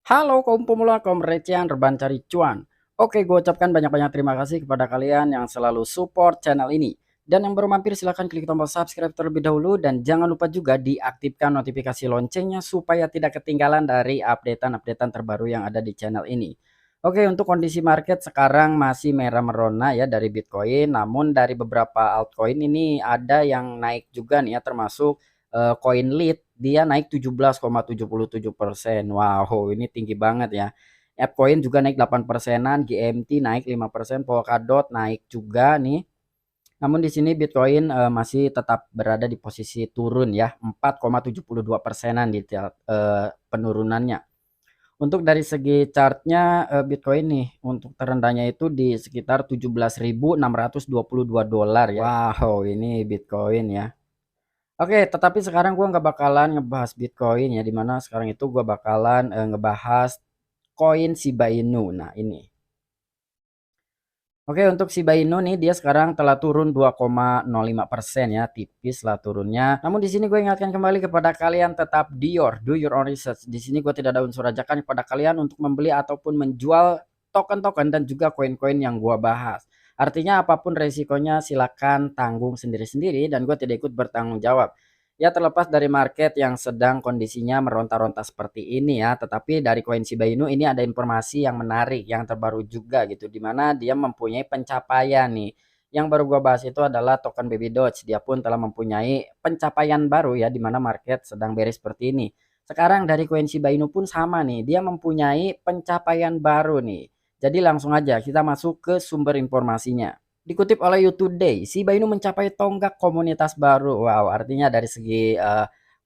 Halo kaum pemula, kaum recehan, rebahan cari cuan. Oke, gue ucapkan banyak-banyak terima kasih kepada kalian yang selalu support channel ini. Dan yang baru mampir silahkan klik tombol subscribe terlebih dahulu dan jangan lupa juga diaktifkan notifikasi loncengnya supaya tidak ketinggalan dari updatean-updatean terbaru yang ada di channel ini. Oke, untuk kondisi market sekarang masih merah merona ya dari Bitcoin, namun dari beberapa altcoin ini ada yang naik juga nih ya, termasuk koin lead dia naik 17,77%. Wow, ini tinggi banget ya. ApeCoin juga naik 8 persenan, GMT naik 5%, Polkadot naik juga nih. Namun di sini Bitcoin masih tetap berada di posisi turun ya, 4,72 persenan di penurunannya. Untuk dari segi chartnya Bitcoin nih untuk terendahnya itu di sekitar 17.622 dolar ya. Wow, ini Bitcoin ya. Oke, tetapi sekarang gua nggak bakalan ngebahas Bitcoin ya, dimana sekarang itu gua bakalan ngebahas koin Shiba Inu. Nah, ini. Oke, untuk Shiba Inu nih dia sekarang telah turun 2,05% ya, tipis lah turunnya. Namun di sini gue ingatkan kembali kepada kalian tetap do your own research. Di sini gue tidak ada unsur ajakan kepada kalian untuk membeli ataupun menjual token-token dan juga koin-koin yang gua bahas. Artinya apapun resikonya silakan tanggung sendiri-sendiri dan gue tidak ikut bertanggung jawab. Ya terlepas dari market yang sedang kondisinya meronta-ronta seperti ini ya, tetapi dari koin Shiba Inu ini ada informasi yang menarik, yang terbaru juga gitu, di mana dia mempunyai pencapaian nih. Yang baru gua bahas itu adalah token Baby Doge, dia pun telah mempunyai pencapaian baru ya, di mana market sedang beres seperti ini. Sekarang dari koin Shiba Inu pun sama nih, dia mempunyai pencapaian baru nih. Jadi langsung aja kita masuk ke sumber informasinya. Dikutip oleh You Today, Shiba Inu mencapai tonggak komunitas baru. Wow, artinya dari segi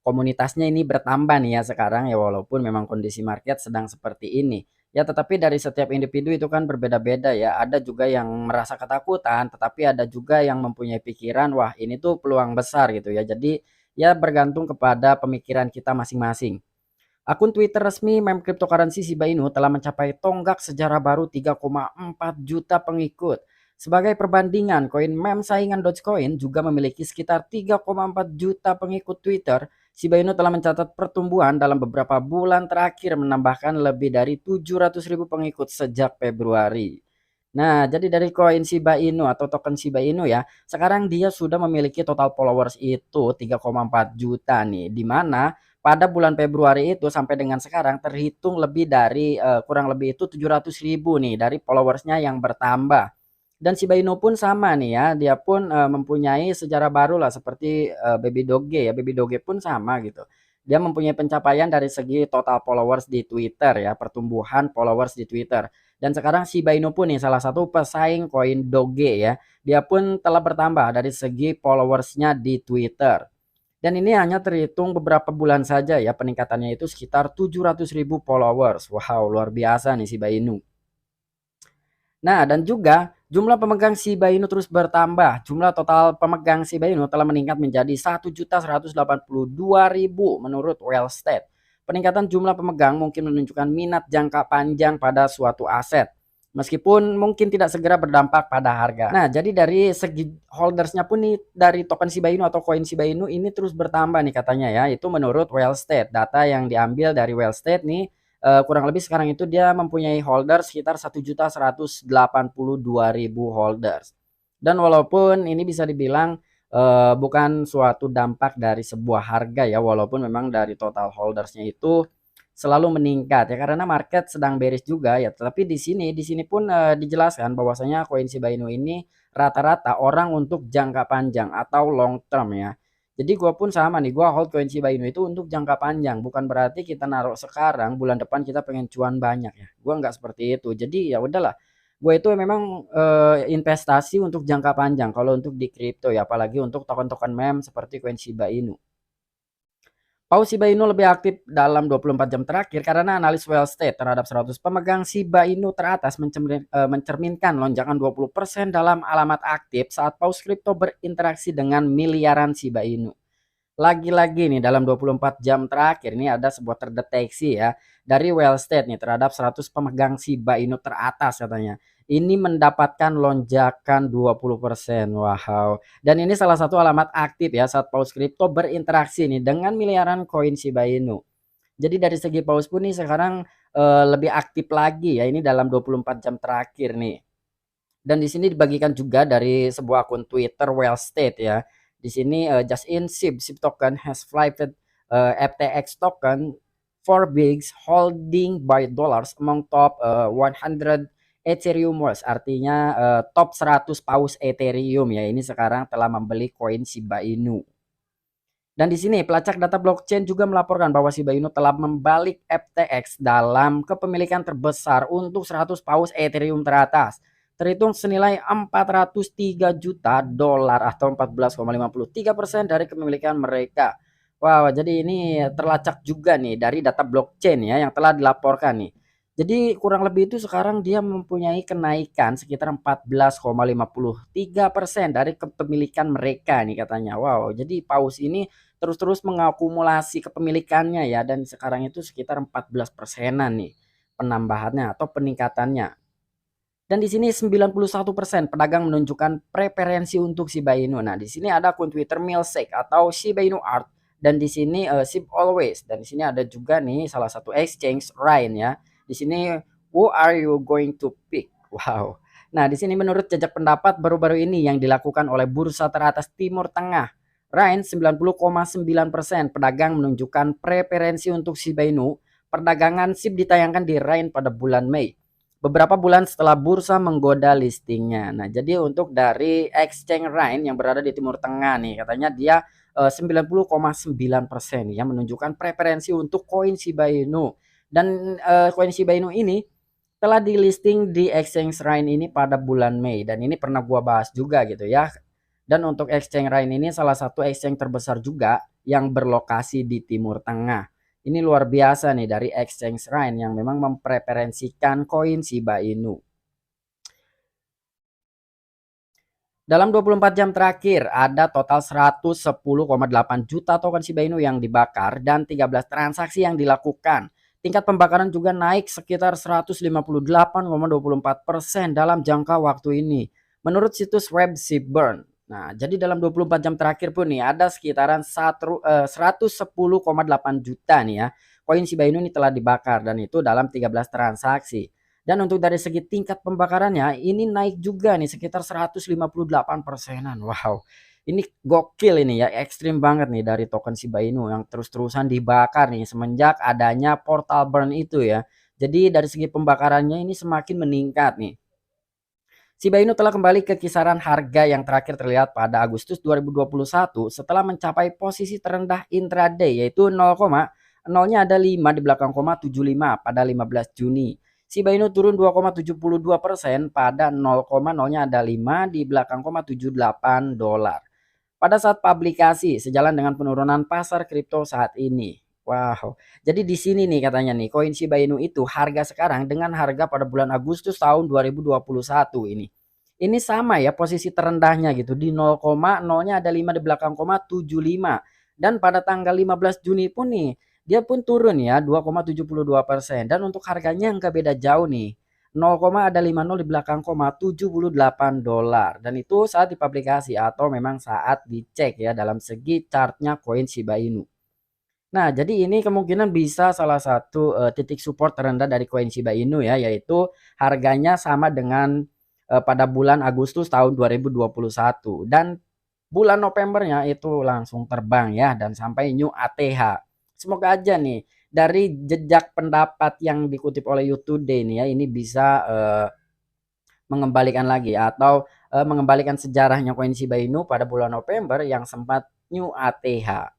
komunitasnya ini bertambah nih ya sekarang ya, walaupun memang kondisi market sedang seperti ini. Ya, tetapi dari setiap individu itu kan berbeda-beda ya. Ada juga yang merasa ketakutan, tetapi ada juga yang mempunyai pikiran, wah ini tuh peluang besar gitu ya. Jadi ya bergantung kepada pemikiran kita masing-masing. Akun Twitter resmi meme cryptocurrency Shiba Inu telah mencapai tonggak sejarah baru 3,4 juta pengikut. Sebagai perbandingan, koin meme saingan Dogecoin juga memiliki sekitar 3,4 juta pengikut Twitter. Shiba Inu telah mencatat pertumbuhan dalam beberapa bulan terakhir menambahkan lebih dari 700.000 pengikut sejak Februari. Nah, jadi dari koin Shiba Inu atau token Shiba Inu ya, sekarang dia sudah memiliki total followers itu 3,4 juta nih, di mana pada bulan Februari itu sampai dengan sekarang terhitung lebih dari kurang lebih itu 700.000 nih dari followersnya yang bertambah. Dan Shiba Inu pun sama nih ya, dia pun mempunyai sejarah baru lah seperti Baby Doge ya, Baby Doge pun sama gitu. Dia mempunyai pencapaian dari segi total followers di Twitter ya, pertumbuhan followers di Twitter. Dan sekarang Shiba Inu pun nih salah satu pesaing koin Doge ya. Dia pun telah bertambah dari segi followersnya di Twitter. Dan ini hanya terhitung beberapa bulan saja ya, peningkatannya itu sekitar 700.000 followers. Wow, luar biasa nih Shiba Inu. Nah, dan juga jumlah pemegang Shiba Inu terus bertambah. Jumlah total pemegang Shiba Inu telah meningkat menjadi 1.182.000 menurut Wellstate. Peningkatan jumlah pemegang mungkin menunjukkan minat jangka panjang pada suatu aset. Meskipun mungkin tidak segera berdampak pada harga. Nah, jadi dari segi holdersnya pun nih dari token Shiba Inu atau koin Shiba Inu ini terus bertambah nih katanya ya. Itu menurut Wellstate. Data yang diambil dari Wellstate nih kurang lebih sekarang itu dia mempunyai holder sekitar 1.182.000 holders. Dan walaupun ini bisa dibilang bukan suatu dampak dari sebuah harga ya, walaupun memang dari total holdersnya itu selalu meningkat ya karena market sedang bearish juga ya. Tapi di sini pun dijelaskan bahwasanya koin Shiba Inu ini rata-rata orang untuk jangka panjang atau long term ya. Jadi gua pun sama nih, gua hold koin Shiba Inu itu untuk jangka panjang, bukan berarti kita naruh sekarang, bulan depan kita pengen cuan banyak ya. Gua nggak seperti itu. Jadi ya udahlah. Gue itu memang investasi untuk jangka panjang kalau untuk di kripto ya, apalagi untuk token-token meme seperti koin Shiba Inu. Paus Shiba Inu lebih aktif dalam 24 jam terakhir karena analis well state terhadap 100 pemegang Shiba Inu teratas mencerminkan lonjakan 20% dalam alamat aktif saat paus kripto berinteraksi dengan miliaran Shiba Inu. Lagi-lagi nih dalam 24 jam terakhir ini ada sebuah terdeteksi ya dari Wellstate nih terhadap 100 pemegang Shiba Inu teratas katanya. Ini mendapatkan lonjakan 20%. Wow. Dan ini salah satu alamat aktif ya saat paus kripto berinteraksi nih dengan miliaran koin Shiba Inu. Jadi dari segi paus pun nih sekarang, lebih aktif lagi ya, ini dalam 24 jam terakhir nih. Dan di sini dibagikan juga dari sebuah akun Twitter well state ya. Di sini, just in SIB token has flighted, FTX token for bigs holding by dollars among top, 100 Ethereum wallets. Artinya, top 100 paus Ethereum ya, ini sekarang telah membeli koin Shiba Inu. Dan di sini pelacak data blockchain juga melaporkan bahwa Shiba Inu telah membalik FTX dalam kepemilikan terbesar untuk 100 paus Ethereum teratas, terhitung senilai 403 juta dolar atau 14,53% dari kepemilikan mereka. Wow, jadi ini terlacak juga nih dari data blockchain ya yang telah dilaporkan nih. Jadi kurang lebih itu sekarang dia mempunyai kenaikan sekitar 14,53% dari kepemilikan mereka nih katanya. Wow, jadi paus ini terus-terus mengakumulasi kepemilikannya ya, dan sekarang itu sekitar 14 persenan nih penambahannya atau peningkatannya. Dan di sini 91% pedagang menunjukkan preferensi untuk Shiba Inu. Nah, di sini ada akun Twitter Milsec atau Shiba Inu Art, dan di sini Shib Always, dan di sini ada juga nih salah satu exchange Ryan ya. Di sini who are you going to pick? Wow. Nah, di sini menurut jejak pendapat baru-baru ini yang dilakukan oleh bursa teratas Timur Tengah, Ryan 90,9% pedagang menunjukkan preferensi untuk Shiba Inu. Perdagangan SIB ditayangkan di Ryan pada bulan Mei, beberapa bulan setelah bursa menggoda listingnya. Nah, jadi untuk dari exchange Rhine yang berada di Timur Tengah nih, katanya dia 90,9% yang menunjukkan preferensi untuk koin Shiba Inu. Dan koin Shiba Inu ini telah di listing di exchange Rhine ini pada bulan Mei, dan ini pernah gua bahas juga gitu ya. Dan untuk exchange Rhine ini salah satu exchange terbesar juga yang berlokasi di Timur Tengah. Ini luar biasa nih dari exchange Rhine yang memang mempreferensikan koin Shiba Inu. Dalam 24 jam terakhir ada total 110,8 juta token Shiba Inu yang dibakar dan 13 transaksi yang dilakukan. Tingkat pembakaran juga naik sekitar 158,24% dalam jangka waktu ini, menurut situs web Seaburn. Nah, jadi dalam 24 jam terakhir pun nih ada sekitaran 110,8 juta nih ya koin Shiba Inu ini telah dibakar, dan itu dalam 13 transaksi. Dan untuk dari segi tingkat pembakarannya ini naik juga nih sekitar 158 persenan. Wow, ini gokil ini ya, ekstrim banget nih dari token Shiba Inu yang terus-terusan dibakar nih semenjak adanya portal burn itu ya. Jadi dari segi pembakarannya ini semakin meningkat nih. Shiba Inu telah kembali ke kisaran harga yang terakhir terlihat pada Agustus 2021 setelah mencapai posisi terendah intraday yaitu 0,0-nya ada 5 di belakang 0,75 pada 15 Juni. Shiba Inu turun 2,72% pada 0,0-nya ada 5 di belakang 0,78 dolar. Pada saat publikasi sejalan dengan penurunan pasar kripto saat ini. Wow. Jadi di sini nih katanya nih koin Shiba Inu itu harga sekarang dengan harga pada bulan Agustus tahun 2021 ini. Ini sama ya posisi terendahnya gitu di 0,0-nya ada 5 di belakang 0,75, dan pada tanggal 15 Juni pun nih dia pun turun ya 2,72%, dan untuk harganya nggak beda jauh nih. 0, ada 50 di belakang koma 78 dolar, dan itu saat dipublikasi atau memang saat dicek ya dalam segi chartnya koin Shiba Inu. Nah, jadi ini kemungkinan bisa salah satu titik support terendah dari koin Shiba Inu ya, yaitu harganya sama dengan pada bulan Agustus tahun 2021, dan bulan Novembernya itu langsung terbang ya dan sampai new ATH. Semoga aja nih dari jejak pendapat yang dikutip oleh YouTube Today nih ya ini bisa mengembalikan lagi atau mengembalikan sejarahnya koin Shiba Inu pada bulan November yang sempat new ATH.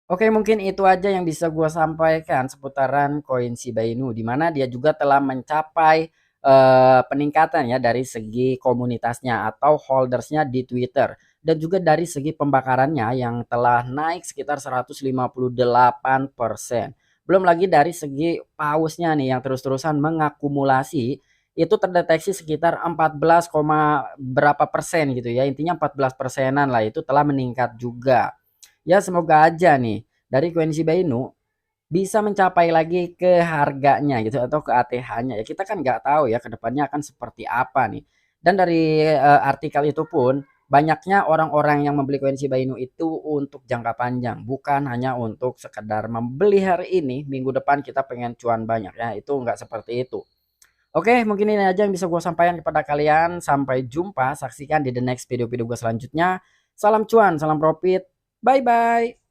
Oke, mungkin itu aja yang bisa gua sampaikan seputaran koin Shiba Inu, di mana dia juga telah mencapai peningkatan ya dari segi komunitasnya atau holdersnya di Twitter, dan juga dari segi pembakarannya yang telah naik sekitar 158%. Belum lagi dari segi pausnya nih yang terus-terusan mengakumulasi, itu terdeteksi sekitar 14, berapa persen gitu ya. Intinya 14 persenan lah itu telah meningkat juga. Ya semoga aja nih dari koin Shiba Inu bisa mencapai lagi ke harganya gitu atau ke ATH-nya ya, kita kan nggak tahu ya kedepannya akan seperti apa nih. Dan dari artikel itu pun banyaknya orang-orang yang membeli koin Shiba Inu itu untuk jangka panjang, bukan hanya untuk sekedar membeli hari ini, minggu depan kita pengen cuan banyak ya, itu enggak seperti itu. Oke, mungkin ini aja yang bisa gue sampaikan kepada kalian. Sampai jumpa, saksikan di the next video-video gue selanjutnya. Salam cuan, salam profit, bye-bye.